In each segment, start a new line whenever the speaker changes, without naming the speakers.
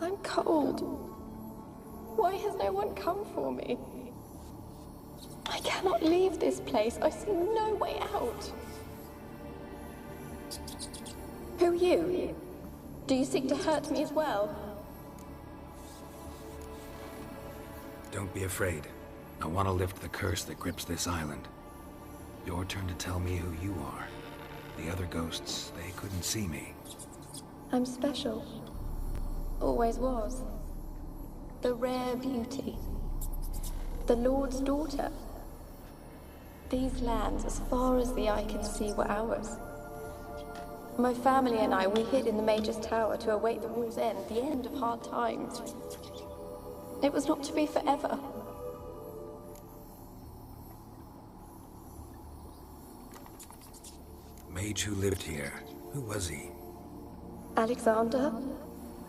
I'm cold. Why has no one come for me? I cannot leave this place. I see no way out. Who are you? Do you seek to hurt me as well?
Don't be afraid. I want to lift the curse that grips this island. Your turn to tell me who you are. The other ghosts, they couldn't see me.
I'm special. Always was. The rare beauty. The Lord's daughter. These lands, as far as the eye can see, were ours. My family and I, we hid in the Major's Tower to await the war's end, the end of hard times. It was not to be forever.
Mage who lived here. Who was he?
Alexander?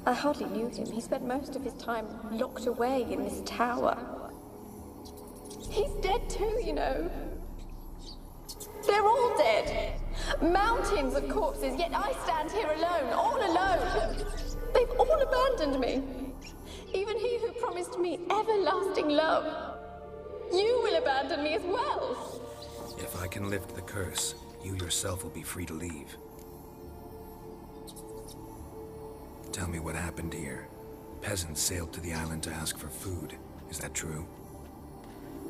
I hardly knew him. He spent most of his time locked away in this tower. He's dead too, you know. They're all dead. Mountains of corpses, yet I stand here alone, all alone. They've all abandoned me. Even he who promised me everlasting love. You will abandon me as well.
If I can lift the curse, you yourself will be free to leave. Tell me what happened here. Peasants sailed to the island to ask for food. Is that true?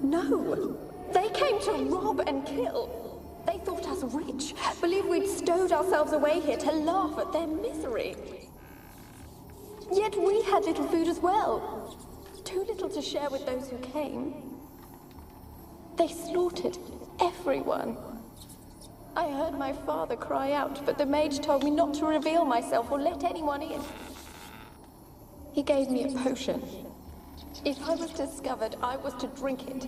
No. They came to rob and kill. They thought us rich, believed we'd stowed ourselves away here to laugh at their misery. Yet we had little food as well. Too little to share with those who came. They slaughtered everyone. I heard my father cry out, but the mage told me not to reveal myself or let anyone in. He gave me a potion. If I was discovered, I was to drink it.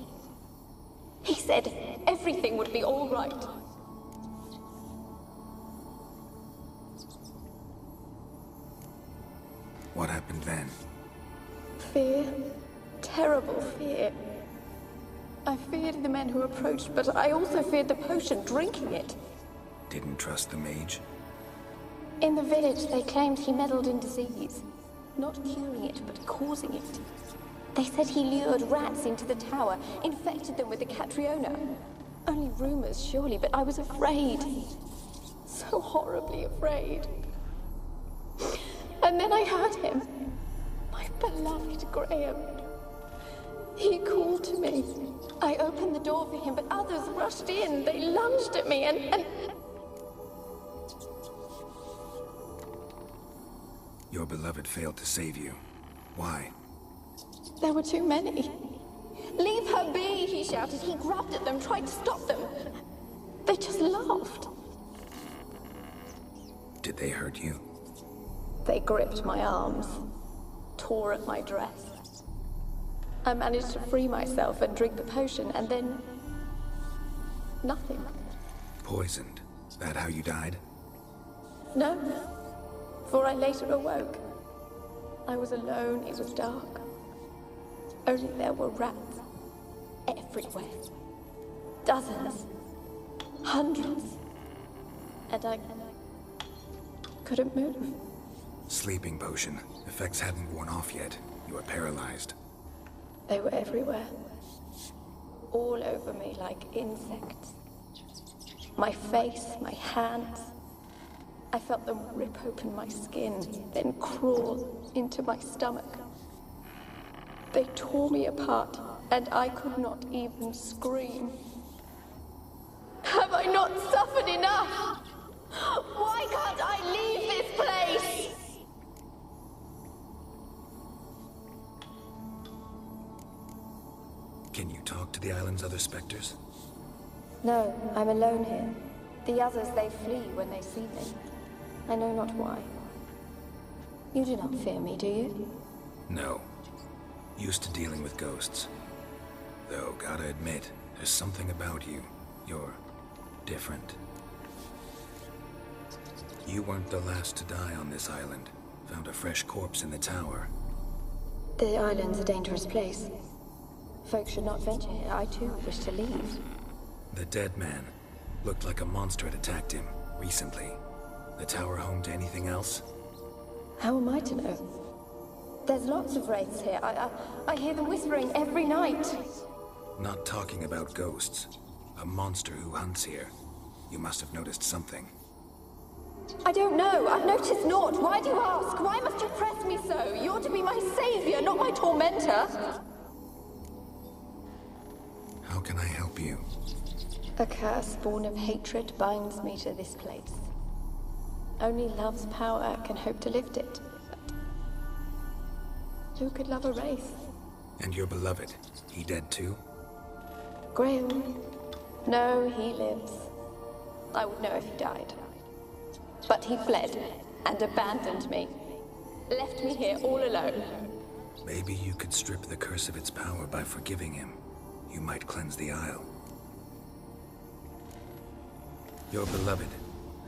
He said everything would be all right.
What happened then?
Fear. Terrible fear. I feared the men who approached, but I also feared the potion, drinking it.
Didn't trust the mage?
In the village, they claimed he meddled in disease. Not curing it, but causing it. They said he lured rats into the tower, infected them with the Catriona. Only rumors, surely, but I was afraid. So horribly afraid. And then I heard him. My beloved Graham. He called to me. I opened the door for him, but others rushed in. They lunged at me and...
Your beloved failed to save you. Why?
There were too many. Leave her be, he shouted. He grabbed at them, tried to stop them. They just laughed.
Did they hurt you?
They gripped my arms, tore at my dress. I managed to free myself and drink the potion, and then... nothing.
Poisoned? That how you died?
No, for I later awoke. I was alone, it was dark. Only there were rats everywhere. Dozens. Hundreds. And I couldn't move.
Sleeping potion. Effects hadn't worn off yet. You were paralyzed.
They were everywhere. All over me like insects. My face, my hands. I felt them rip open my skin, then crawl into my stomach. They tore me apart, and I could not even scream. Have I not suffered enough? Why can't I leave this place?
Can you talk to the island's other specters?
No, I'm alone here. The others, they flee when they see me. I know not why. You do not fear me, do you?
No. Used to dealing with ghosts. Though, gotta admit, there's something about you. You're different. You weren't the last to die on this island. Found a fresh corpse in the tower.
The island's a dangerous place. Folk should not venture here. I too wish to leave.
The dead man. Looked like a monster had attacked him, recently. The tower home to anything else?
How am I to know? There's lots of wraiths here. I hear them whispering every night.
Not talking about ghosts. A monster who hunts here. You must have noticed something.
I don't know. I've noticed naught. Why do you ask? Why must you press me so? You're to be my savior, not my tormentor.
How can I help you?
A curse born of hatred binds me to this place. Only love's power can hope to lift it. Who could love a wraith?
And your beloved, he dead too?
Graham? No, he lives. I would know if he died. But he fled and abandoned me. Left me here all alone.
Maybe you could strip the curse of its power by forgiving him. You might cleanse the Isle. Your beloved,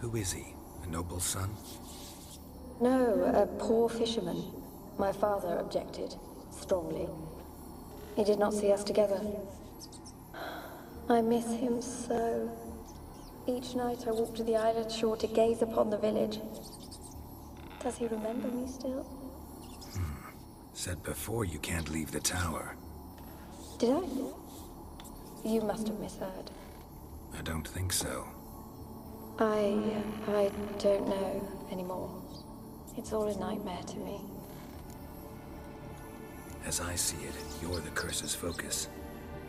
who is he? A noble son?
No, a poor fisherman. My father objected, strongly. He did not see us together. I miss him so. Each night I walk to the island shore to gaze upon the village. Does he remember me still?
Said before you can't leave the tower.
Did I? You must have misheard.
I don't think so.
I don't know anymore. It's all a nightmare to me.
As I see it, you're the curse's focus.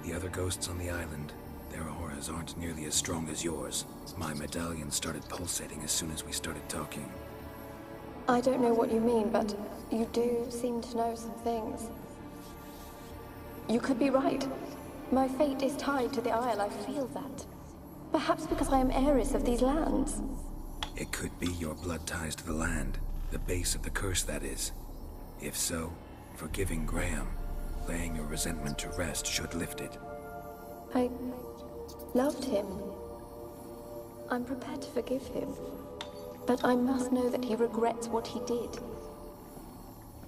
The other ghosts on the island, their auras aren't nearly as strong as yours. My medallion started pulsating as soon as we started talking.
I don't know what you mean, but you do seem to know some things. You could be right. My fate is tied to the Isle, I feel that. Perhaps because I am heiress of these lands.
It could be your blood ties to the land, the base of the curse, that is. If so, forgiving Graham, laying your resentment to rest should lift it.
I loved him. I'm prepared to forgive him. But I must know that he regrets what he did.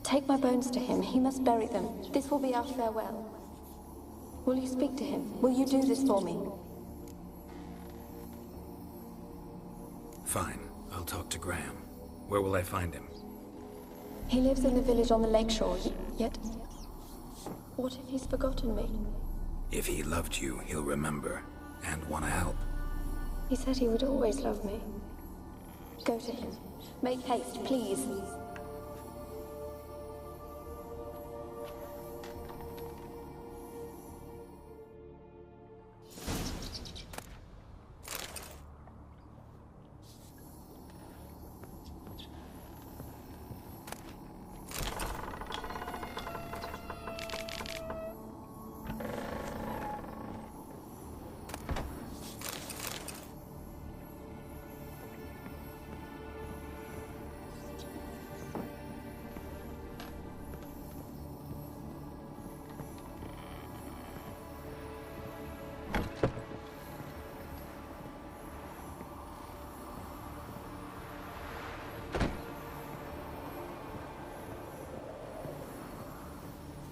Take my bones to him. He must bury them. This will be our farewell. Will you speak to him? Will you do this for me?
Fine. I'll talk to Graham. Where will I find him?
He lives in the village on the lakeshore, yet... What if he's forgotten me?
If he loved you, he'll remember, and want to help.
He said he would always love me. Go to him. Make haste, please.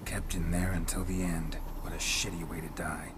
Kept in there until the end. What a shitty way to die.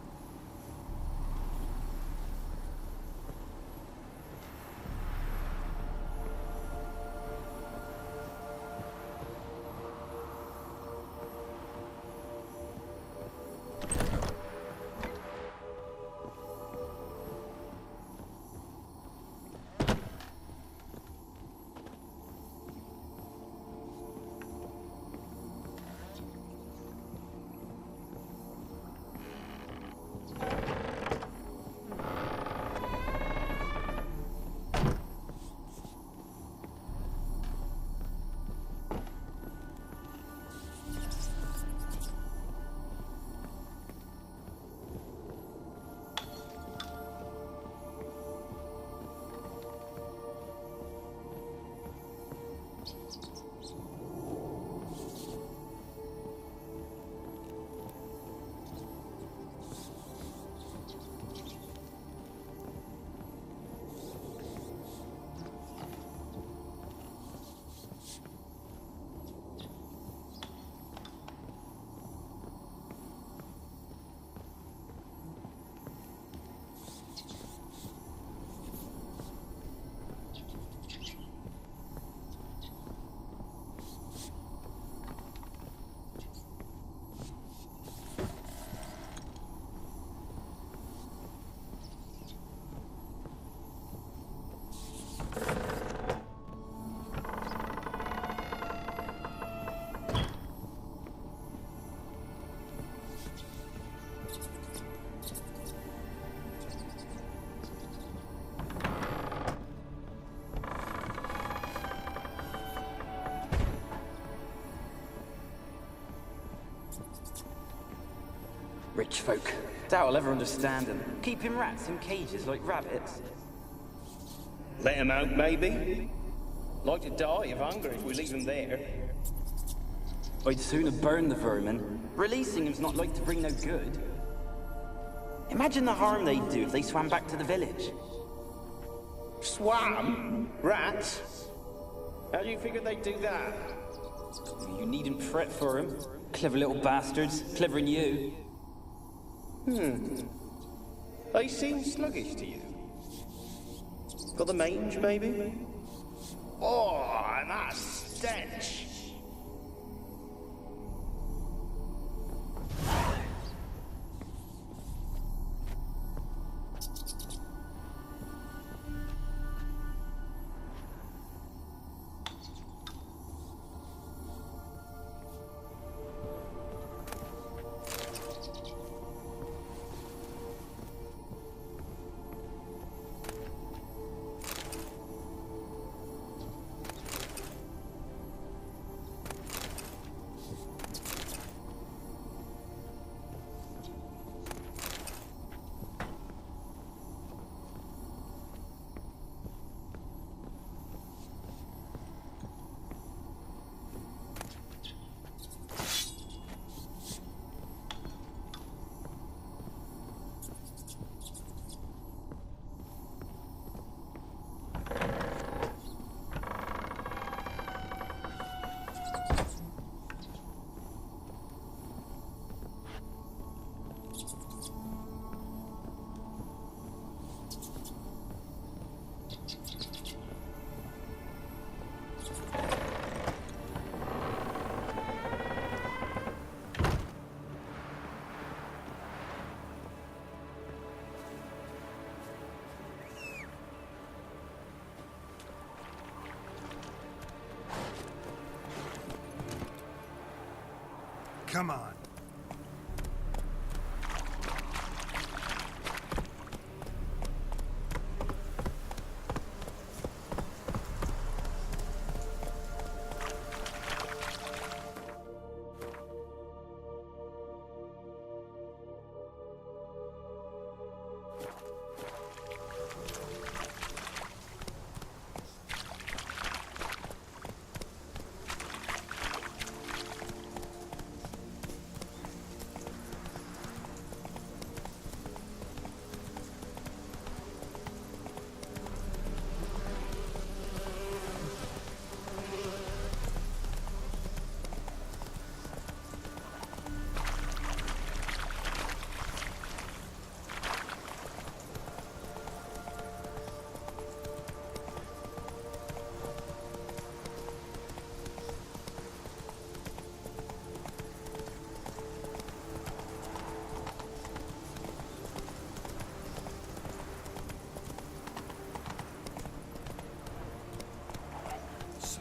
Rich folk. Doubt I'll ever understand them. Keeping rats in cages like rabbits.
Let them out, maybe? Like to die of hunger if we leave them there.
I'd sooner burn the vermin. Releasing them's not like to bring no good. Imagine the harm they'd do if they swam back to the village.
Swam? Rats? How do you figure they'd do that?
You needn't fret for them. Clever little bastards. Clever than you.
They seem sluggish to you. Got the mange, maybe? Oh, that stench!
Come on.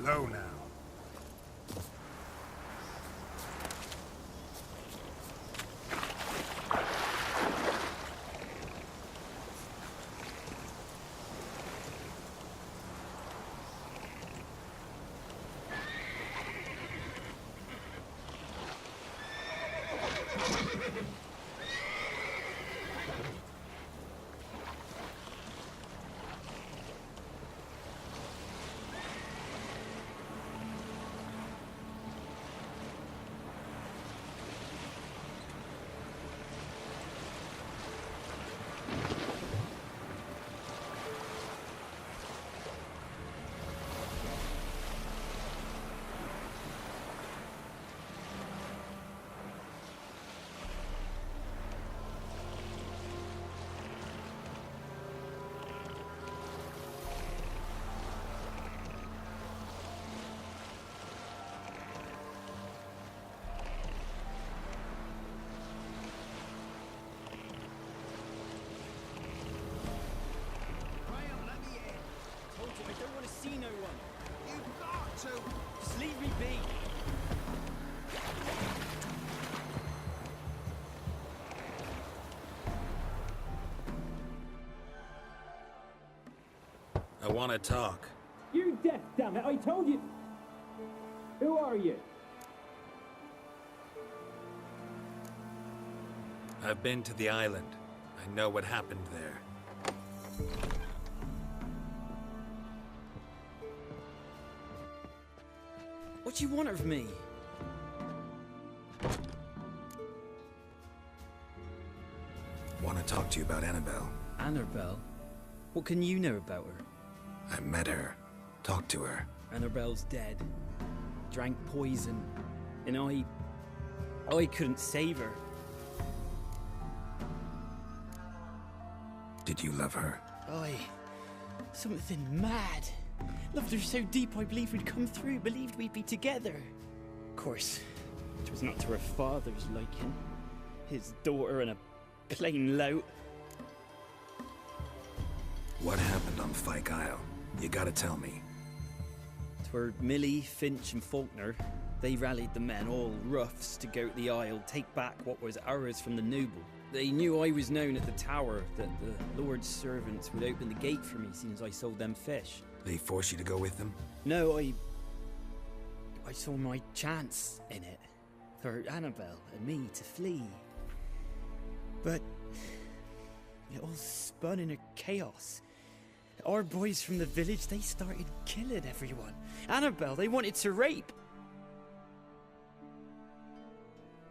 Slow now. I want to talk.
You deaf, damn it! I told you. Who are you?
I've been to the island. I know what happened there.
What do you want of me?
Want to talk to you about Anabelle.
Anabelle? What can you know about her?
I met her. Talked to her.
Annabelle's dead. Drank poison. And I couldn't save her.
Did you love her?
Something mad. Loved her so deep I believed we'd come through, believed we'd be together. Of course, it was not to her father's liking. His daughter and a plain lout.
What happened on Fyke Isle? You gotta tell me.
'Twere Millie, Finch and Faulkner. They rallied the men, all roughs, to go to the Isle, take back what was ours from the noble. They knew I was known at the tower, that the Lord's servants would open the gate for me, seeing as I sold them fish.
They force you to go with them?
No, I saw my chance in it. For Anabelle and me to flee. But it all spun in a chaos. Our boys from the village, they started killing everyone. Anabelle, they wanted to rape.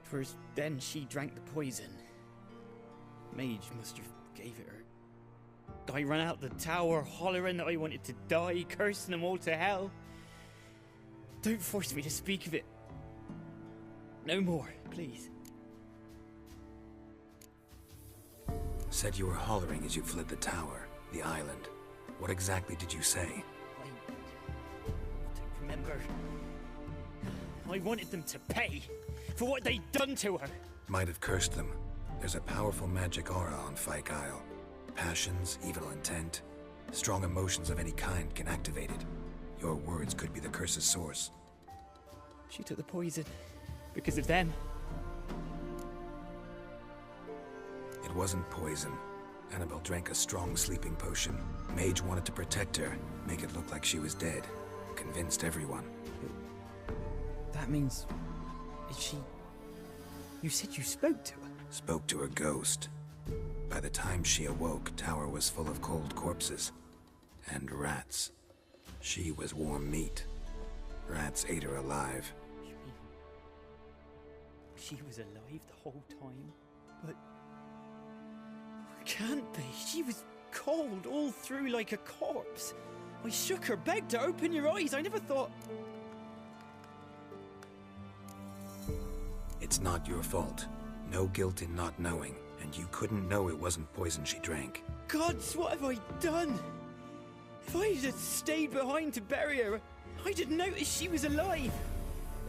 'Twas then she drank the poison. Mage must have gave it her. I ran out the tower, hollering that I wanted to die, cursing them all to hell. Don't force me to speak of it. No more, please.
Said you were hollering as you fled the tower, the island. What exactly did you say?
I don't remember. I wanted them to pay for what they'd done to her.
Might have cursed them. There's a powerful magic aura on Fyke Isle. Passions, evil intent, strong emotions of any kind can activate it. Your words could be the curse's source.
She took the poison because of them.
It wasn't poison. Anabelle drank a strong sleeping potion. Mage wanted to protect her, make it look like she was dead. Convinced everyone.
That means... Is she... You said you spoke to her?
Spoke to her ghost. By the time she awoke, Tower was full of cold corpses. And rats. She was warm meat. Rats ate her alive.
You mean... She was alive the whole time? But... Can't be. She was cold all through like a corpse. I shook her, begged her, open your eyes. I never thought...
It's not your fault. No guilt in not knowing, and you couldn't know it wasn't poison she drank.
Gods, what have I done? If I had stayed behind to bury her, I didn't notice she was alive.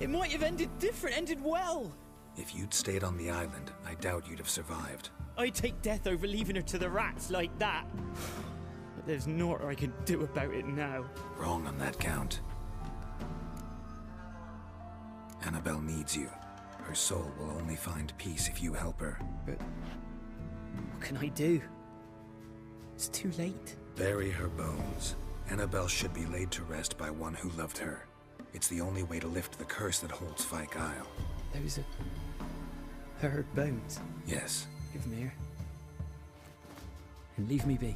It might have ended different, ended well.
If you'd stayed on the island, I doubt you'd have survived.
I'd take death over leaving her to the rats like that. But there's naught I can do about it now.
Wrong on that count. Anabelle needs you. Her soul will only find peace if you help her.
But what can I do? It's too late.
Bury her bones. Anabelle should be laid to rest by one who loved her. It's the only way to lift the curse that holds Fyke Isle.
Those are her bones.
Yes.
Give them here. And leave me be.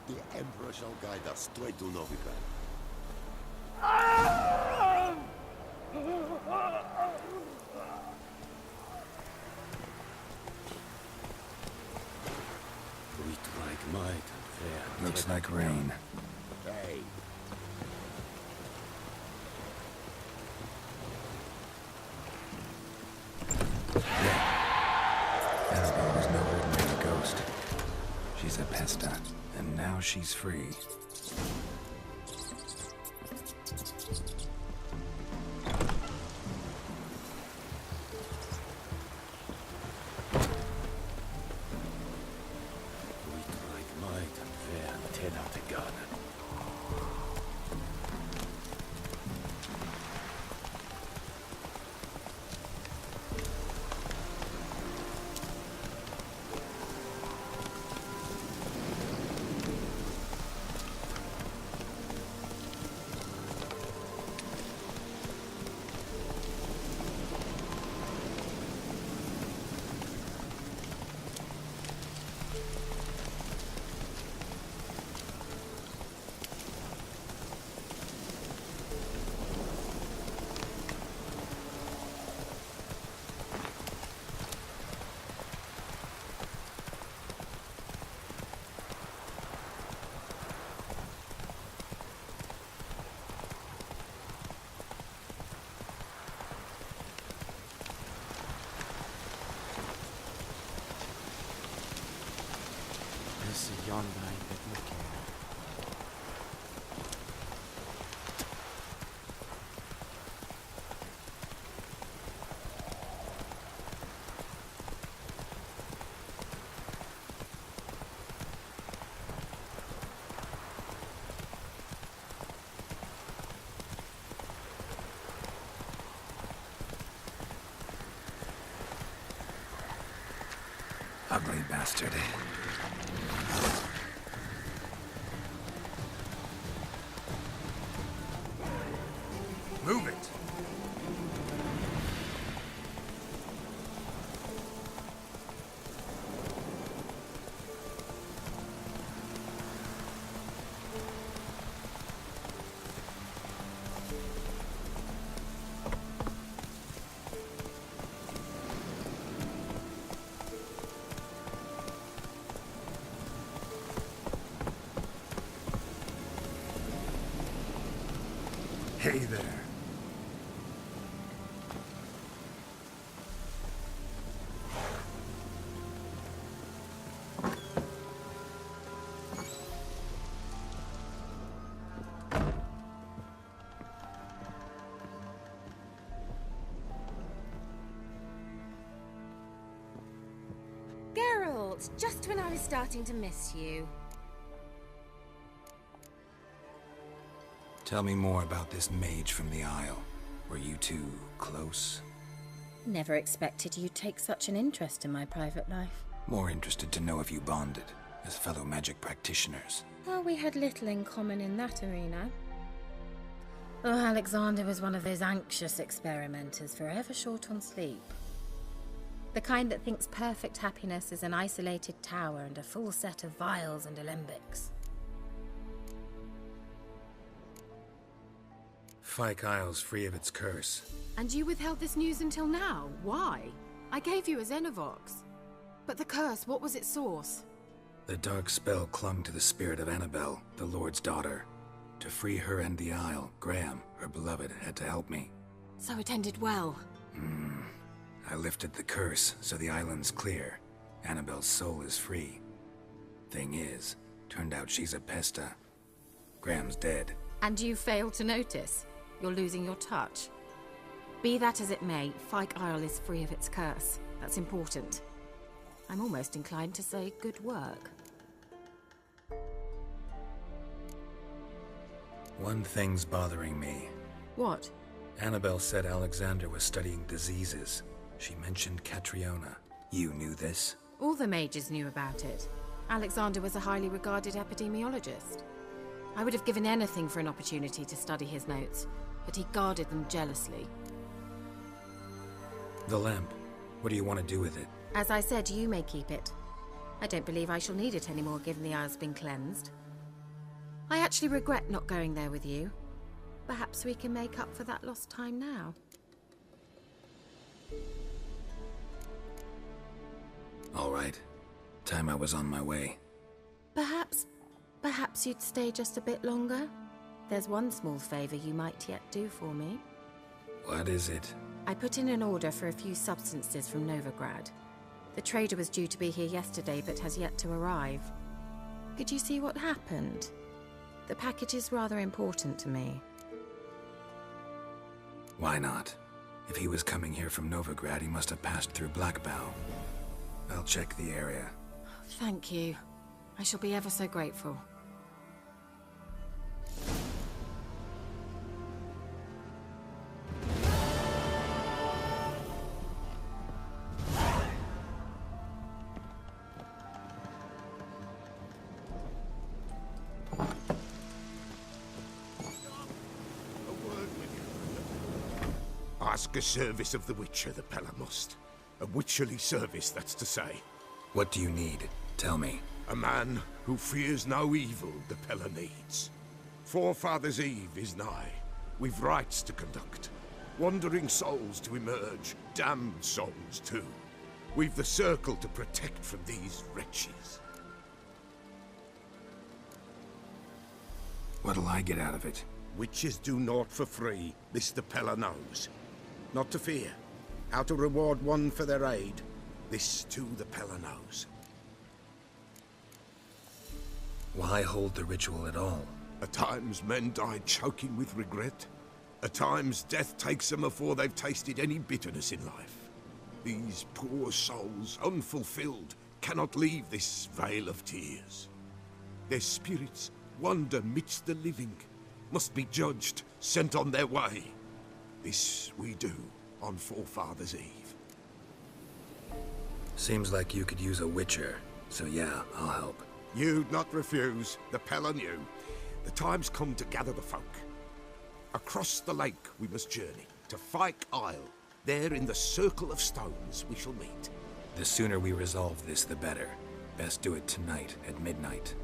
The Emperor shall guide us straight to Novigrad. With like might and fair.
Looks like rain.
Hey.
Anabelle was no ordinary ghost. She's a Pesta, and now she's free.
With like might and fair, tear out the garden.
så Jan beit mycket.
Ugly bastard. Move it! Hey there.
Geralt, just when I was starting to miss you.
Tell me more about this mage from the Isle. Were you two close?
Never expected you'd take such an interest in my private life.
More interested to know if you bonded as fellow magic practitioners.
Well, we had little in common in that arena. Oh, Alexander was one of those anxious experimenters, forever short on sleep. The kind that thinks perfect happiness is an isolated tower and a full set of vials and alembics.
Fyke Isle's free of its curse.
And you withheld this news until now? Why? I gave you a Xenovox. But the curse, what was its source?
The dark spell clung to the spirit of Anabelle, the Lord's daughter. To free her and the Isle, Graham, her beloved, had to help me.
So it ended well.
I lifted the curse, so the island's clear. Annabelle's soul is free. Thing is, turned out she's a pesta. Graham's dead.
And you failed to notice? You're losing your touch. Be that as it may, Fyke Isle is free of its curse. That's important. I'm almost inclined to say good work.
One thing's bothering me.
What?
Anabelle said Alexander was studying diseases. She mentioned Catriona. You knew this?
All the mages knew about it. Alexander was a highly regarded epidemiologist. I would have given anything for an opportunity to study his notes, but he guarded them jealously.
The lamp. What do you want to do with it?
As I said, you may keep it. I don't believe I shall need it anymore, given the Isle's been cleansed. I actually regret not going there with you. Perhaps we can make up for that lost time now.
All right. Time I was on my way.
Perhaps you'd stay just a bit longer? There's one small favor you might yet do for me.
What is it?
I put in an order for a few substances from Novigrad. The trader was due to be here yesterday, but has yet to arrive. Could you see what happened? The package is rather important to me.
Why not? If he was coming here from Novigrad, he must have passed through Blackbow. I'll check the area.
Thank you. I shall be ever so grateful.
Ask a service of the Witcher, the Pella must. A witcherly service, that's to say.
What do you need? Tell me.
A man who fears no evil the Pella needs. Forefathers' Eve is nigh. We've rites to conduct. Wandering souls to emerge. Damned souls, too. We've the circle to protect from these wretches.
What'll I get out of it?
Witches do naught for free, this the Pella knows. Not to fear. How to reward one for their aid, this too the Pella knows.
Why hold the ritual at all?
At times men die choking with regret. At times death takes them before they've tasted any bitterness in life. These poor souls, unfulfilled, cannot leave this vale of tears. Their spirits wander midst the living, must be judged, sent on their way. This we do on Forefathers' Eve.
Seems like you could use a witcher, so yeah, I'll help.
You'd not refuse, the Pella knew. The time's come to gather the folk. Across the lake we must journey, to Fyke Isle. There in the circle of stones we shall meet.
The sooner we resolve this, the better. Best do it tonight at midnight.